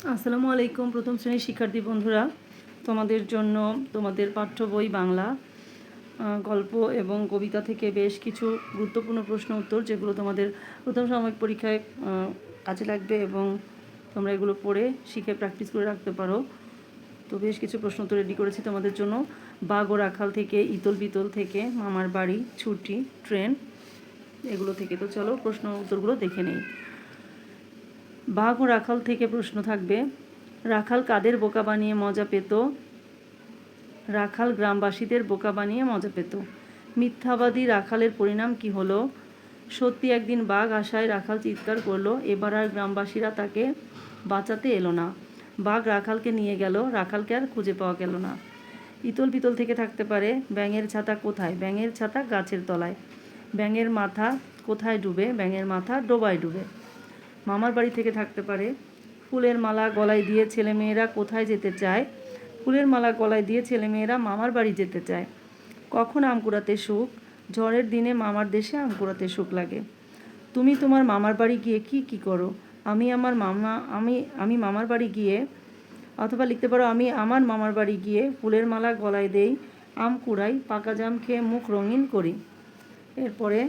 আসসালামু আলাইকুম প্রথম শ্রেণীর শিক্ষার্থী বন্ধুরা, তোমাদের জন্য তোমাদের পাঠ্য বই বাংলা গল্প এবং কবিতা থেকে বেশ কিছু গুরুত্বপূর্ণ প্রশ্ন উত্তর যেগুলো তোমাদের প্রথম সাময়িক পরীক্ষায় কাজে লাগবে এবং তোমরা এগুলো পড়ে শিখে প্র্যাকটিস করে রাখতে পারো। তো বেশ কিছু প্রশ্ন উত্তর রেডি করেছি তোমাদের জন্য। বাঘ ও রাখাল থেকে, ইতল বিতল থেকে, মামার বাড়ি, ছুটি, ট্রেন, এগুলো থেকে। তো চলো প্রশ্ন উত্তরগুলো দেখে নেই। বাঘ ও রাখাল থেকে প্রশ্ন থাকবে, রাখাল কাদের বোকা বানিয়ে মজা পেত? রাখাল গ্রামবাসীদের বোকা বানিয়ে মজা পেত। মিথ্যাবাদী রাখালের পরিণাম কি হলো? সত্যি একদিন বাঘ আসায় রাখাল চিৎকার করলো, এবার আর গ্রামবাসীরা তাকে বাঁচাতে এলো না। বাঘ রাখালকে নিয়ে গেল, রাখালকে আর খুঁজে পাওয়া গেল না। ইতল বিতল থেকে থাকতে পারে, ব্যাঙের ছাতা কোথায়? ব্যাঙের ছাতা গাছের তলায়। ব্যাঙের মাথা কোথায় ডুবে? ব্যাঙের মাথা ডোবায় ডুবে। মামার বাড়ি থেকে থাকতে পারে, ফুলের মালা গলায় দিয়ে ছেলেমেয়েরা কোথায় যেতে চায়? ফুলের মালা গলায় দিয়ে ছেলেমেয়েরা মামার বাড়ি যেতে চায়। কখন আম কুড়াতে সুখ? ঝড়ের দিনে মামার দেশে আম কুড়াতে সুখ লাগে। তুমি তোমার মামার বাড়ি গিয়ে কি করো? আমি মামার বাড়ি গিয়ে, অথবা লিখতে পারো, আমি আমার মামার বাড়ি গিয়ে ফুলের মালা গলায় দেই, আম কুড়াই, পাকা জাম খেয়ে মুখ রঙিন করি। এরপরে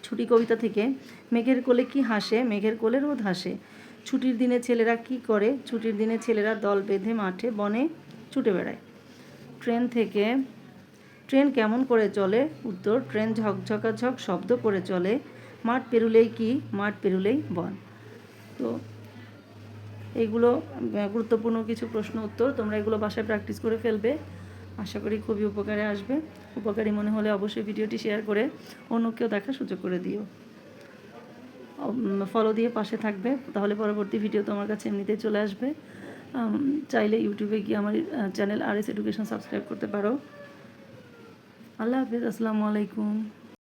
ছুটি কবিতা থেকে, মেঘের কোলে কি হাসে? মেঘের কোলে রোদ হাসে। ছুটির দিনে ছেলেরা কি করে? ছুটির দিনে ছেলেরা দল বেঁধে মাঠে বনে ছুটে বেড়ায়। ট্রেন থেকে, ট্রেন কেমন করে চলে? উত্তর, ট্রেন ঝকঝকাঝক শব্দ করে চলে। মাঠ পেরুলেই কি? মাঠ পেরুলেই বন। তো এইগুলো গুরুত্বপূর্ণ কিছু প্রশ্ন উত্তর, তোমরা এগুলো বাসায় প্র্যাকটিস করে ফেলবে। আশা করি খুবই উপকারে আসবে। উপকারী মনে হলে অবশ্যই ভিডিওটি শেয়ার করে অন্যকেও দেখার সুযোগ করে দিও। ফলো দিয়ে পাশে থাকবে, তাহলে পরবর্তী ভিডিও তোমার কাছে এমনিতেই চলে আসবে। চাইলে ইউটিউবে গিয়ে আমার চ্যানেল RS এডুকেশন সাবস্ক্রাইব করতে পারো। আল্লাহ হাফিজ, আসসালামু আলাইকুম।